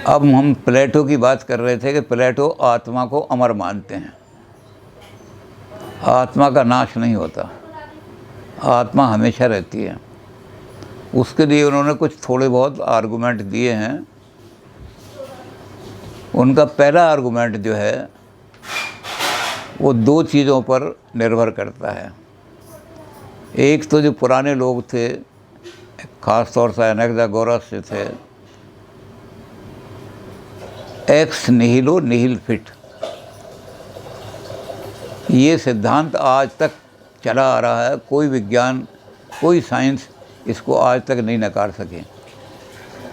अब हम प्लेटो की बात कर रहे थे कि प्लेटो आत्मा को अमर मानते हैं। आत्मा का नाश नहीं होता, आत्मा हमेशा रहती है। उसके लिए उन्होंने कुछ थोड़े बहुत आर्गूमेंट दिए हैं। उनका पहला आर्गूमेंट जो है वो दो चीज़ों पर निर्भर करता है। एक तो जो पुराने लोग थे, ख़ास तौर से एनाक्सागोरस से थे, एक्स निहिलो निहिल फिट, ये सिद्धांत आज तक चला आ रहा है। कोई विज्ञान, कोई साइंस इसको आज तक नहीं नकार सके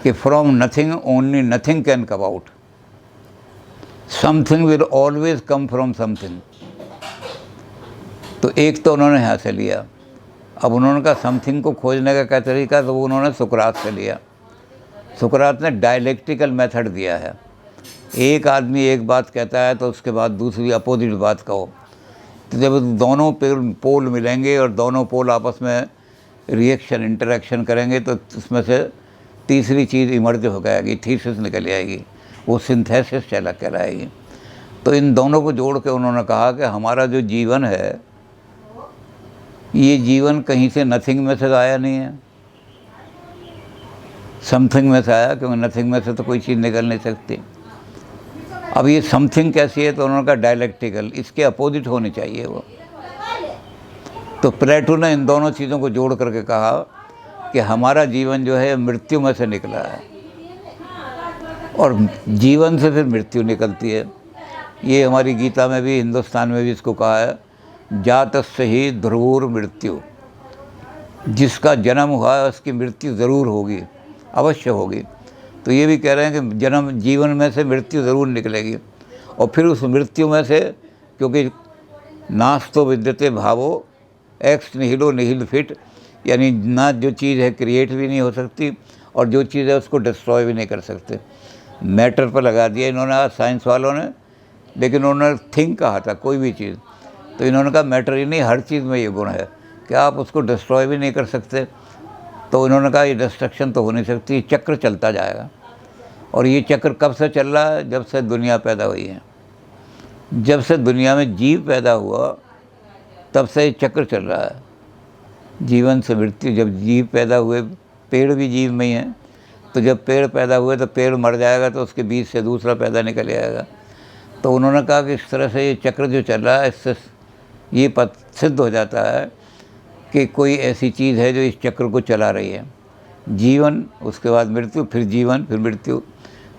कि from nothing only nothing can come out, something will always come from something. तो एक तो उन्होंने यहाँ से लिया। अब उन्होंने कहा समथिंग को खोजने का क्या तरीका, तो वो उन्होंने सुकरात से लिया। सुकरात ने डायलेक्टिकल मेथड दिया है। एक आदमी एक बात कहता है तो उसके बाद दूसरी अपोजिट बात कहो, तो जब दोनों पोल मिलेंगे और दोनों पोल आपस में रिएक्शन इंटरेक्शन करेंगे तो उसमें से तीसरी चीज़ इमर्ज हो जाएगी, थीसिस निकल आएगी, वो सिंथेसिस चला कहलाएगी। तो इन दोनों को जोड़ के उन्होंने कहा कि हमारा जो जीवन है, ये जीवन कहीं से नथिंग में से आया नहीं है, समथिंग में से आया, क्योंकि नथिंग में से तो कोई चीज़ निकल नहीं सकती। अब ये समथिंग कैसी है, तो उन्होंने कहा डायलेक्टिकल, इसके अपोजिट होनी चाहिए वो। तो प्लेटो ने इन दोनों चीज़ों को जोड़ करके कहा कि हमारा जीवन जो है मृत्यु में से निकला है, और जीवन से फिर मृत्यु निकलती है। ये हमारी गीता में भी, हिंदुस्तान में भी इसको कहा है, जातस्य ही ध्रुवुर मृत्यु, जिसका जन्म हुआ है उसकी मृत्यु ज़रूर होगी, अवश्य होगी। तो ये भी कह रहे हैं कि जन्म, जीवन में से मृत्यु ज़रूर निकलेगी, और फिर उस मृत्यु में से, क्योंकि नास्तो विद्यते भावो एक्स निहिलो निहिल फिट, यानी ना जो चीज़ है क्रिएट भी नहीं हो सकती और जो चीज़ है उसको डिस्ट्रॉय भी नहीं कर सकते। मैटर पर लगा दिया इन्होंने साइंस वालों ने, लेकिन उन्होंने थिंक कहा था कोई भी चीज़, तो इन्होंने कहा मैटर ही नहीं, हर चीज़ में ये गुण है कि आप उसको डिस्ट्रॉय भी नहीं कर सकते। तो इन्होंने कहा ये डिस्ट्रक्शन तो हो नहीं सकती, चक्र चलता जाएगा। और ये चक्र कब से चल रहा है? जब से दुनिया पैदा हुई है, जब से दुनिया में जीव पैदा हुआ तब से ये चक्र चल रहा है, जीवन से मृत्यु। जब जीव पैदा हुए, पेड़ भी जीव में ही हैं, तो जब पेड़ पैदा हुए तो पेड़ मर जाएगा तो उसके बीज से दूसरा पैदा निकल आएगा। तो उन्होंने कहा कि इस तरह से ये चक्र जो चल रहा है, इससे ये सिद्ध हो जाता है कि कोई ऐसी चीज़ है जो इस चक्र को चला रही है। जीवन, उसके बाद मृत्यु, फिर जीवन, फिर मृत्यु।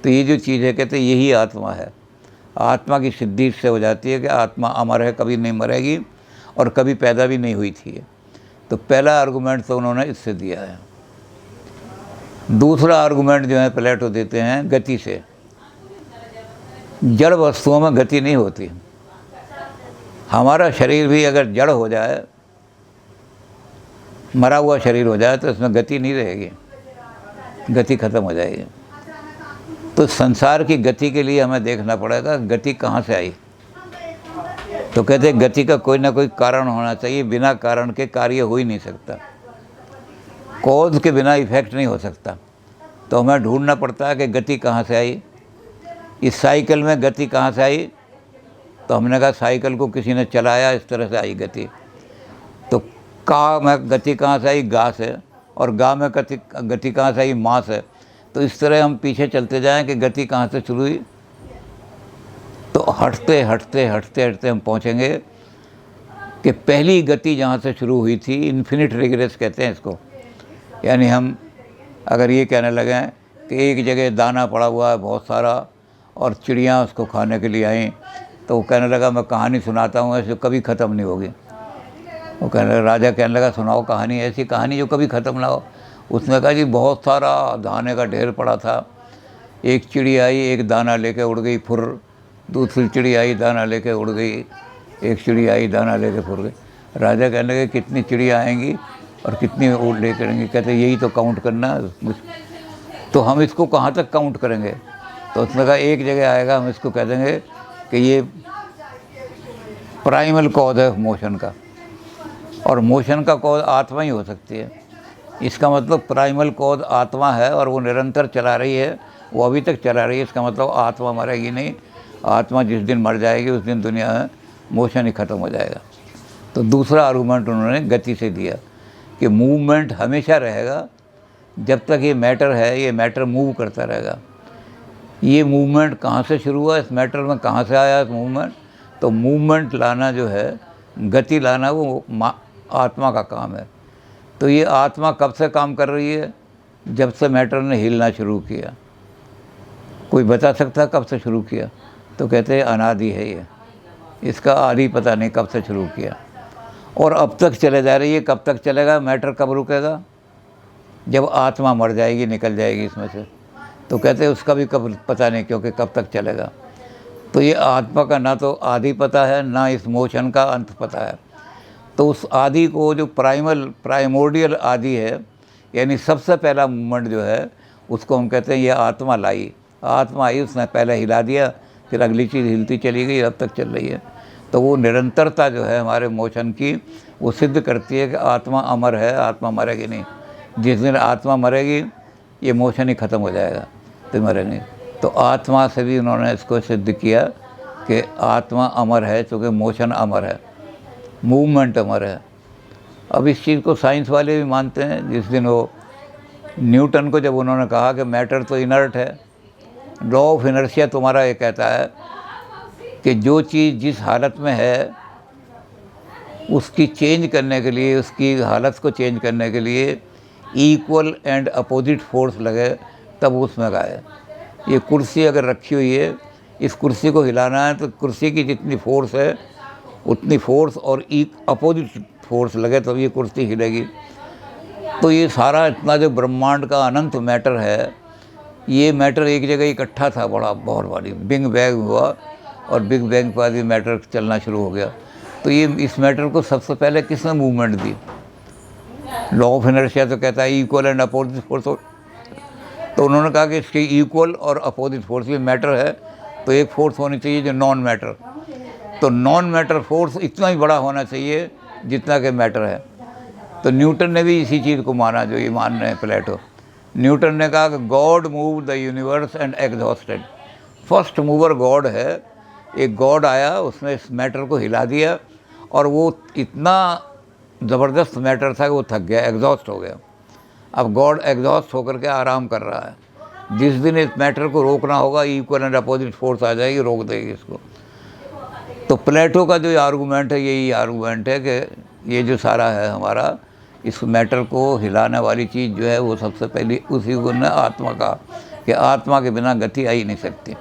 तो ये जो चीज़ है, कहते हैं यही आत्मा है। आत्मा की सिद्धि इससे हो जाती है कि आत्मा अमर है, कभी नहीं मरेगी और कभी पैदा भी नहीं हुई थी। तो पहला आर्गूमेंट तो उन्होंने इससे दिया है। दूसरा आर्गूमेंट जो है प्लेटो देते हैं गति से। जड़ वस्तुओं में गति नहीं होती। हमारा शरीर भी अगर जड़ हो जाए, मरा हुआ शरीर हो जाए, तो इसमें गति नहीं रहेगी, गति खत्म हो जाएगी। तो संसार की गति के लिए हमें देखना पड़ेगा गति कहाँ से आई। तो कहते हैं गति का कोई ना कोई कारण होना चाहिए, बिना कारण के कार्य हो ही नहीं सकता, कॉज के बिना इफेक्ट नहीं हो सकता। तो हमें ढूंढना पड़ता है कि गति कहाँ से आई। इस साइकिल में गति कहाँ से आई, तो हमने कहा साइकिल को किसी ने चलाया, इस तरह से आई गति। तो का में गति कहाँ से आई, गा से, और गा में गति कहाँ से आई, माँ से। तो इस तरह हम पीछे चलते जाएं कि गति कहाँ से शुरू हुई, तो हटते हटते हटते हटते हम पहुँचेंगे कि पहली गति जहाँ से शुरू हुई थी, इन्फिनिट रिग्रेस कहते हैं इसको। यानी हम अगर ये कहने लगें कि एक जगह दाना पड़ा हुआ है बहुत सारा और चिड़ियाँ उसको खाने के लिए आईं, तो वो कहने लगा मैं कहानी सुनाता हूँ, ऐसे कभी ख़त्म नहीं होगी। वो कहने लगा, राजा कहने लगा सुनाओ कहानी, ऐसी कहानी जो कभी ख़त्म ना हो। उसने कहा जी बहुत सारा दाने का ढेर पड़ा था, एक चिड़ी आई, एक दाना लेके उड़ गई फुर, दूसरी चिड़ी आई, दाना लेके उड़ गई, एक चिड़ी आई, दाना लेके फुर गई। राजा कहने लगे कितनी चिड़ियाँ आएंगी और कितनी उड़ ले करेंगी। कहते यही तो काउंट करना। तो हम इसको कहाँ तक काउंट करेंगे? तो उसने कहा एक जगह आएगा, हम इसको कह देंगे कि ये प्राइमल कॉज है मोशन का, और मोशन का कॉज आत्मा ही हो सकती है। इसका मतलब प्राइमल कॉज आत्मा है और वो निरंतर चला रही है वो अभी तक चला रही है। इसका मतलब आत्मा मरेगी नहीं, आत्मा जिस दिन मर जाएगी उस दिन दुनिया में मोशन ही ख़त्म हो जाएगा। तो दूसरा आर्गूमेंट उन्होंने गति से दिया कि मूवमेंट हमेशा रहेगा, जब तक ये मैटर है ये मैटर मूव करता रहेगा। ये मूवमेंट कहाँ से शुरू हुआ, इस मैटर में कहाँ से आया मूवमेंट? तो मूवमेंट लाना जो है, गति लाना, वो आत्मा का काम है। तो ये आत्मा कब से काम कर रही है? जब से मैटर ने हिलना शुरू किया। कोई बता सकता है कब से शुरू किया? तो कहते हैं अनादि है ये, इसका आदि पता नहीं कब से शुरू किया और अब तक चले जा रही है। कब तक चलेगा? मैटर कब रुकेगा? जब आत्मा मर जाएगी, निकल जाएगी इसमें से। तो कहते हैं उसका भी कब पता नहीं, क्योंकि कब तक चलेगा। तो ये आत्मा का ना तो आदि पता है, ना इस मोशन का अंत पता है। तो उस आदि को, जो प्राइमोर्डियल आदि है, यानी सबसे पहला मूवमेंट जो है, उसको हम कहते हैं ये आत्मा लाई। आत्मा आई, उसने पहले हिला दिया, फिर अगली चीज़ हिलती चली गई, अब तक चल रही है। तो वो निरंतरता जो है हमारे मोशन की, वो सिद्ध करती है कि आत्मा अमर है, आत्मा मरेगी नहीं। जिस दिन आत्मा मरेगी ये मोशन ही ख़त्म हो जाएगा, तो मरेंगे। तो आत्मा से भी उन्होंने इसको सिद्ध किया कि आत्मा अमर है, क्योंकि मोशन अमर है, मूवमेंट अमर है। अब इस चीज़ को साइंस वाले भी मानते हैं। जिस दिन वो न्यूटन को जब उन्होंने कहा कि मैटर तो इनर्ट है, लॉ ऑफ इनर्शिया तुम्हारा ये कहता है कि जो चीज़ जिस हालत में है उसकी चेंज करने के लिए, उसकी हालत को चेंज करने के लिए इक्वल एंड अपोजिट फोर्स लगे, तब उसमें गाए। ये कुर्सी अगर रखी हुई है, इस कुर्सी को हिलाना है तो कुर्सी की जितनी फोर्स है उतनी फोर्स और अपोजिट फोर्स लगे तब ये कुर्सी हिलेगी। तो ये सारा इतना जो ब्रह्मांड का अनंत मैटर है, ये मैटर एक जगह इकट्ठा था, बड़ा बहुत भारी बिग बैंग हुआ और बिग बैंग के बाद ये मैटर चलना शुरू हो गया। तो ये इस मैटर को सबसे पहले किसने movement the? Law of inertia तो कहता है इक्वल एंड अपोजिट फोर्स। तो उन्होंने कहा कि इसकी इक्वल और अपोजिट फोर्स, ये मैटर है तो एक फोर्स होनी चाहिए जो नॉन मैटर। तो नॉन मैटर फोर्स इतना ही बड़ा होना चाहिए जितना कि मैटर है। तो न्यूटन ने भी इसी चीज़ को माना जो ये मान रहे हैं प्लेटो। न्यूटन ने कहा कि God move the universe and exhausted. First mover God है। एक गॉड आया, उसने इस मैटर को हिला दिया और वो इतना ज़बरदस्त मैटर था कि वो थक गया, एग्जॉस्ट हो गया। अब गॉड एग्जॉस्ट होकर के आराम कर रहा है। जिस दिन इस मैटर को रोकना होगा, इक्वल एंड अपोजिट फोर्स आ जाएगी, रोक देगी इसको। तो प्लेटो का जो आर्गूमेंट है, यही आर्गूमेंट है कि ये जो सारा है हमारा, इस मैटर को हिलाने वाली चीज़ जो है वो सबसे पहले उसी को ने आत्मा का, कि आत्मा के बिना गति आ ही नहीं सकती।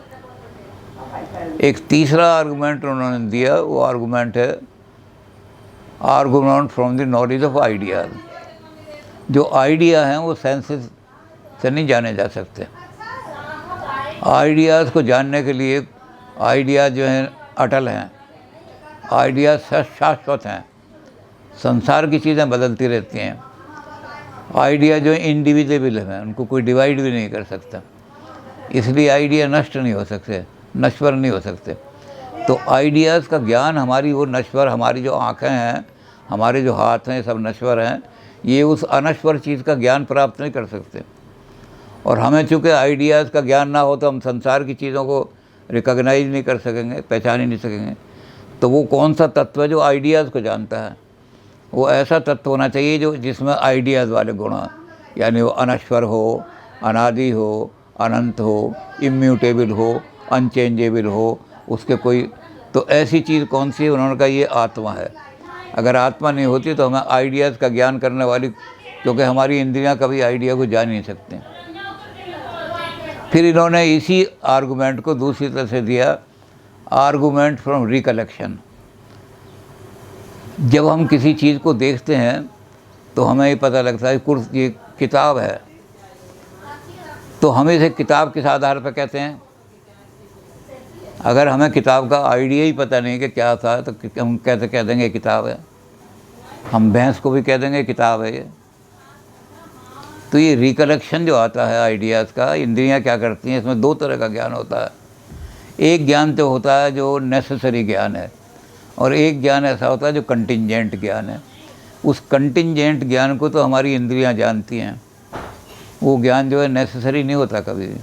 एक तीसरा आर्गूमेंट उन्होंने दिया, वो आर्गूमेंट है argument from the knowledge of ideas. जो आइडिया हैं वो सेंसेस से नहीं जाने जा सकते। आइडियाज़ को जानने के लिए, आइडियाज़ जो हैं अटल हैं, आइडियाज़ शाश्वत हैं। संसार की चीज़ें बदलती रहती हैं। आइडिया जो इंडिविजुअल हैं, उनको कोई डिवाइड भी नहीं कर सकता, इसलिए आइडिया नष्ट नहीं हो सकते, नश्वर नहीं हो सकते। तो आइडियाज़ का ज्ञान हमारी वो नश्वर, हमारी जो आँखें हैं, हमारे जो हाथ हैं, सब नश्वर हैं। ये उस अनश्वर चीज़ का ज्ञान प्राप्त नहीं कर सकते। और हमें चूँकि आइडियाज़ का ज्ञान ना हो तो हम संसार की चीज़ों को रिकॉग्नाइज नहीं कर सकेंगे, पहचान ही नहीं सकेंगे। तो वो कौन सा तत्व है जो आइडियाज़ को जानता है? वो ऐसा तत्व होना चाहिए जो जिसमें आइडियाज़ वाले गुण हैं, यानी वो अनश्वर हो, अनादि हो, अनंत हो, इम्यूटेबल हो, अनचेंजेबल हो, उसके कोई। तो ऐसी चीज़ कौन सी है? उन्होंने कहा ये आत्मा है। अगर आत्मा नहीं होती तो हमें आइडियाज़ का ज्ञान करने वाली, क्योंकि हमारी इंद्रियां कभी आइडिया को जान नहीं सकते। फिर इन्होंने इसी आर्गूमेंट को दूसरी तरह से दिया, आर्गूमेंट फ्रॉम रिकलेक्शन। जब हम किसी चीज़ को देखते हैं तो हमें ये पता लगता है कि ये किताब है, तो हम इसे किताब किस आधार पर कहते हैं? अगर हमें किताब का आइडिया ही पता नहीं कि क्या था तो हम कैसे कह देंगे किताब है? हम भैंस को भी कह देंगे किताब है ये। तो ये रिकलेक्शन जो आता है आइडियाज़ का, इंद्रियां क्या करती हैं, इसमें दो तरह का ज्ञान होता है। एक ज्ञान तो होता है जो नेसेसरी ज्ञान है, और एक ज्ञान ऐसा होता है जो कंटिंजेंट ज्ञान है। उस कंटिंजेंट ज्ञान को तो हमारी इंद्रियां जानती हैं, वो ज्ञान जो है नेसेसरी नहीं होता कभी भी।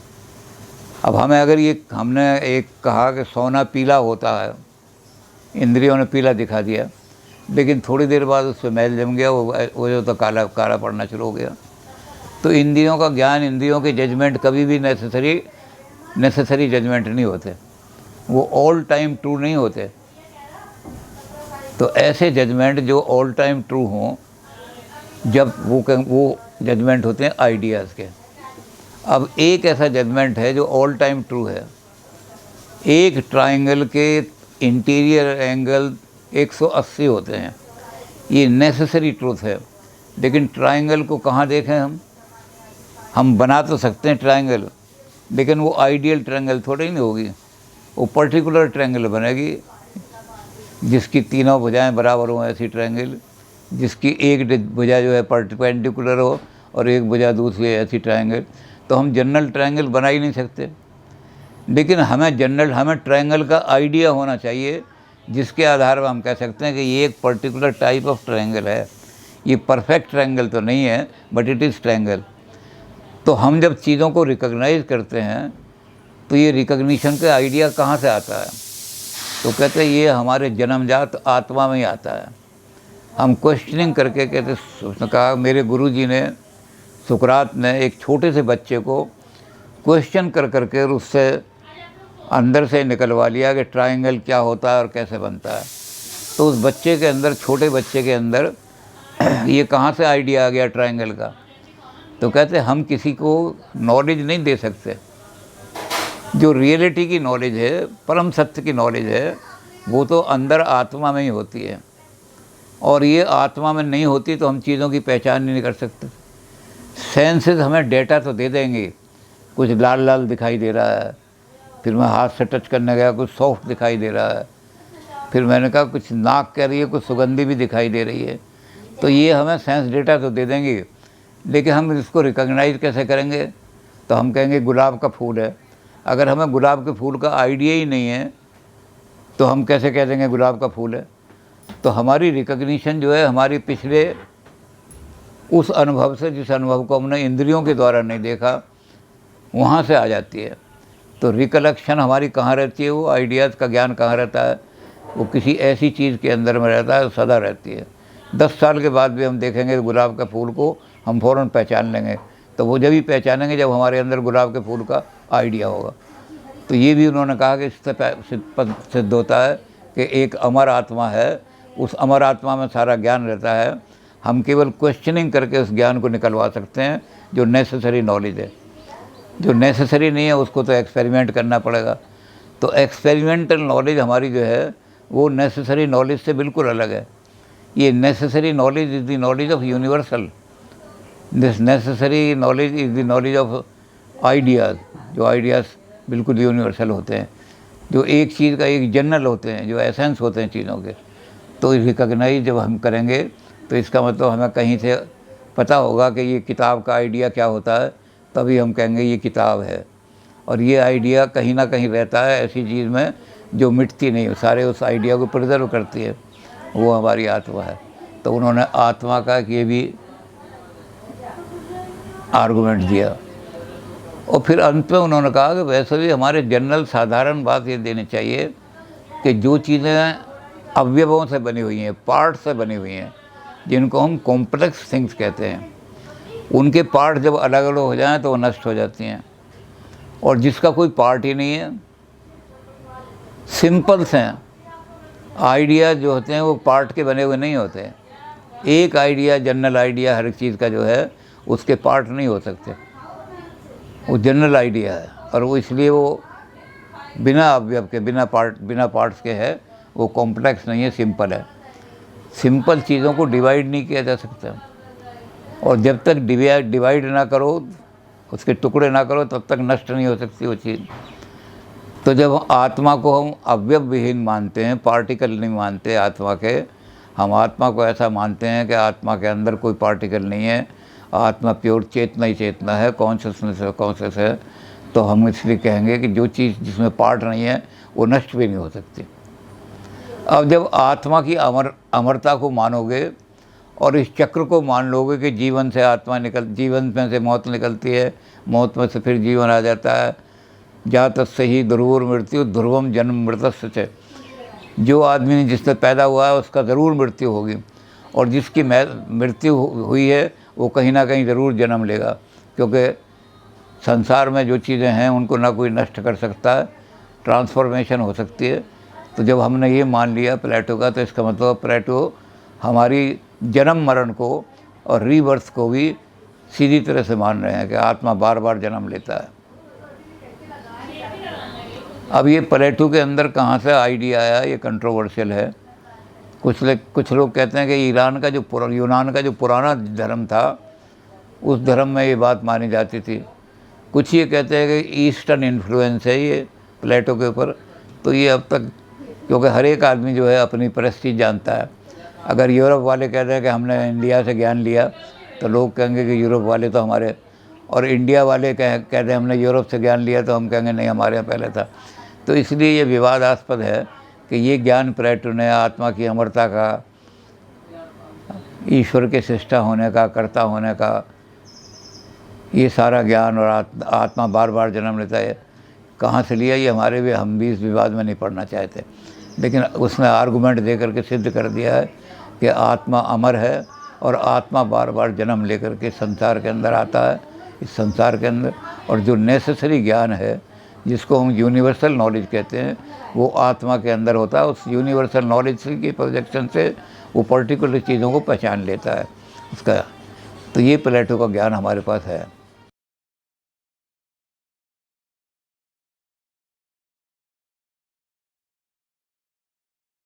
अब हमें अगर ये हमने एक कहा कि सोना पीला होता है, इंद्रियों ने पीला दिखा दिया, लेकिन थोड़ी देर बाद उस पर मैल जम गया, वो जो तो काला काला पड़ना शुरू हो गया। तो इंद्रियों का ज्ञान, इंद्रियों के जजमेंट कभी भी नेसेसरी जजमेंट नहीं होते, वो ऑल टाइम ट्रू नहीं होते। तो ऐसे जजमेंट जो ऑल टाइम ट्रू हों, जब वो जजमेंट होते हैं आइडियाज़ के। अब एक ऐसा जजमेंट है जो ऑल टाइम ट्रू है। एक ट्राइंगल के इंटीरियर एंगल 180 होते हैं, ये नेसेसरी ट्रूथ है। लेकिन ट्राइंगल को कहाँ देखें हम बना तो सकते हैं ट्राइंगल, लेकिन वो आइडियल ट्रायंगल थोड़ी नहीं होगी, वो पर्टिकुलर ट्रायंगल बनेगी जिसकी तीनों भुजाएं बराबर हों, ऐसी ट्रायंगल जिसकी एक भुजा जो है परपेंडिकुलर हो और एक भुजा दूसरी है, ऐसी ट्रायंगल। तो हम जनरल ट्रायंगल बना ही नहीं सकते, लेकिन हमें ट्रायंगल का आइडिया होना चाहिए, जिसके आधार पर हम कह सकते हैं कि ये एक पर्टिकुलर टाइप ऑफ ट्रायंगल है। ये परफेक्ट ट्रायंगल तो नहीं है, बट इट इज़ ट्रायंगल। तो हम जब चीज़ों को रिकॉग्नाइज करते हैं तो ये रिकॉग्निशन का आइडिया कहाँ से आता है? तो कहते हैं ये हमारे जन्मजात आत्मा में ही आता है। हम क्वेश्चनिंग करके कहते, उसने कहा मेरे गुरुजी ने, सुकरात ने एक छोटे से बच्चे को क्वेश्चन कर करके उससे अंदर से निकलवा लिया कि ट्रायंगल क्या होता है और कैसे बनता है। तो उस बच्चे के अंदर, छोटे बच्चे के अंदर ये कहाँ से आइडिया आ गया ट्रायंगल का? तो कहते हम किसी को नॉलेज नहीं दे सकते। जो रियलिटी की नॉलेज है, परम सत्य की नॉलेज है, वो तो अंदर आत्मा में ही होती है, और ये आत्मा में नहीं होती तो हम चीज़ों की पहचान नहीं कर सकते। सेंसेस हमें डेटा तो दे देंगे, कुछ लाल लाल दिखाई दे रहा है, फिर मैं हाथ से टच करने गया, कुछ सॉफ्ट दिखाई दे रहा है, फिर मैंने कहा कुछ नाक कह रही है, कुछ सुगंधी भी दिखाई दे रही है। तो ये हमें सेंस डेटा तो दे देंगे, लेकिन हम इसको रिकॉग्नाइज कैसे करेंगे? तो हम कहेंगे गुलाब का फूल है। अगर हमें गुलाब के फूल का आइडिया ही नहीं है तो हम कैसे कह देंगे गुलाब का फूल है? तो हमारी रिकॉग्निशन जो है, हमारी पिछले उस अनुभव से, जिस अनुभव को हमने इंद्रियों के द्वारा नहीं देखा, वहाँ से आ जाती है। तो रिकलेक्शन हमारी कहाँ रहती है? वो आइडियाज़ का ज्ञान कहाँ रहता है? वो किसी ऐसी चीज़ के अंदर में रहता है, सदा रहती है। 10 साल के बाद भी हम देखेंगे गुलाब का फूल को, हम फ़ौरन पहचान लेंगे। तो वो जब ही पहचानेंगे जब हमारे अंदर गुलाब के फूल का आइडिया होगा। तो ये भी उन्होंने कहा कि इससे सिद्ध होता है कि एक अमर आत्मा है, उस अमर आत्मा में सारा ज्ञान रहता है। हम केवल क्वेश्चनिंग करके उस ज्ञान को निकलवा सकते हैं, जो नेसेसरी नॉलेज है। जो नेसेसरी नहीं है उसको तो एक्सपेरिमेंट करना पड़ेगा। तो एक्सपेरिमेंटल नॉलेज हमारी जो है वो नेसेसरी नॉलेज से बिल्कुल अलग है। ये necessary knowledge is the knowledge of universal. This necessary knowledge is the knowledge of ideas, जो आइडियाज़ बिल्कुल यूनिवर्सल होते हैं, जो एक चीज़ का एक जनरल होते हैं, जो एसेंस होते हैं चीज़ों के। तो रिकॉग्नाइज जब हम करेंगे तो इसका मतलब हमें कहीं से पता होगा कि ये किताब का आइडिया क्या होता है, तभी हम कहेंगे ये किताब है। और ये आइडिया कहीं ना कहीं रहता है ऐसी चीज़ में जो मिटती नहीं, सारे उस आइडिया को प्रिजर्व करती है, वो हमारी आत्मा है। तो उन्होंने आत्मा का ये भी आर्गूमेंट दिया। और फिर अंत में उन्होंने कहा कि वैसे भी हमारे जनरल साधारण बात ये देनी चाहिए कि जो चीज़ें अवयवों से बनी हुई हैं, पार्ट से बनी हुई हैं, जिनको हम कॉम्प्लेक्स थिंग्स कहते हैं, उनके पार्ट जब अलग अलग हो जाएं तो वो नष्ट हो जाती हैं। और जिसका कोई पार्ट ही नहीं है, सिंपल्स हैं, आइडिया जो होते हैं वो पार्ट के बने हुए नहीं होते। एक आइडिया, जनरल आइडिया हर एक चीज़ का जो है उसके पार्ट नहीं हो सकते, वो जनरल आइडिया है। और वो इसलिए वो बिना अवयव के, बिना पार्ट्स के है, वो कॉम्प्लेक्स नहीं है, सिंपल है। सिंपल चीज़ों को डिवाइड नहीं किया जा सकता, और जब तक डिवाइड ना करो, उसके टुकड़े ना करो, तब तक नष्ट नहीं हो सकती वो चीज़। तो जब आत्मा को हम अवयव विहीन मानते हैं, पार्टिकल नहीं मानते आत्मा के, हम आत्मा को ऐसा मानते हैं कि आत्मा के अंदर कोई पार्टिकल नहीं है, आत्मा प्योर चेतना ही चेतना है, कॉन्शियसनेस है, कॉन्शियस है। तो हम इसलिए कहेंगे कि जो चीज़ जिसमें पार्ट नहीं है वो नष्ट भी नहीं हो सकती। अब जब आत्मा की अमरता को मानोगे और इस चक्र को मान लोगे कि जीवन से आत्मा जीवन में से मौत निकलती है, मौत में से फिर जीवन आ जाता है, जातस्य ही ध्रुवोर मृत्यु ध्रुवम जन्म मृतस्य च। जो आदमी जिससे पैदा हुआ है उसका ज़रूर मृत्यु होगी, और जिसकी मृत्यु हुई है वो कहीं ना कहीं ज़रूर जन्म लेगा, क्योंकि संसार में जो चीज़ें हैं उनको ना कोई नष्ट कर सकता है, ट्रांसफॉर्मेशन हो सकती है। तो जब हमने ये मान लिया प्लेटो का, तो इसका मतलब प्लेटो हमारी जन्म मरण को और रीबर्थ को भी सीधी तरह से मान रहे हैं कि आत्मा बार बार जन्म लेता है। अब ये प्लेटो के अंदर कहाँ से आइडिया आया, ये कंट्रोवर्शियल है। कुछ लोग कहते हैं कि यूनान का जो पुराना धर्म था उस धर्म में ये बात मानी जाती थी। कुछ ये कहते हैं कि ईस्टर्न इन्फ्लुएंस है ये प्लेटो के ऊपर। तो ये अब तक, क्योंकि हर एक आदमी जो है अपनी परिस्थिति जानता है। अगर यूरोप वाले कहते हैं कि हमने इंडिया से ज्ञान लिया, तो लोग कहेंगे कि यूरोप वाले तो हमारे, और इंडिया वाले कहते हैं हमने यूरोप से ज्ञान लिया, तो हम कहेंगे नहीं हमारे यहाँ पहले था। तो इसलिए ये विवादास्पद है कि ये ज्ञान प्लेटो ने आत्मा की अमरता का, ईश्वर के सृष्टा होने का, कर्ता होने का, ये सारा ज्ञान, और आत्मा बार बार जन्म लेता है, कहाँ से लिया, ये हम भी इस विवाद में नहीं पढ़ना चाहते। लेकिन उसने आर्गूमेंट दे करके सिद्ध कर दिया है कि आत्मा अमर है और आत्मा बार बार जन्म लेकर के संसार के अंदर आता है, इस संसार के अंदर। और जो नेसेसरी ज्ञान है, जिसको हम यूनिवर्सल नॉलेज कहते हैं, वो आत्मा के अंदर होता है। उस यूनिवर्सल नॉलेज की प्रोजेक्शन से वो पर्टिकुलर चीज़ों को पहचान लेता है उसका। तो ये प्लेटो का ज्ञान हमारे पास है।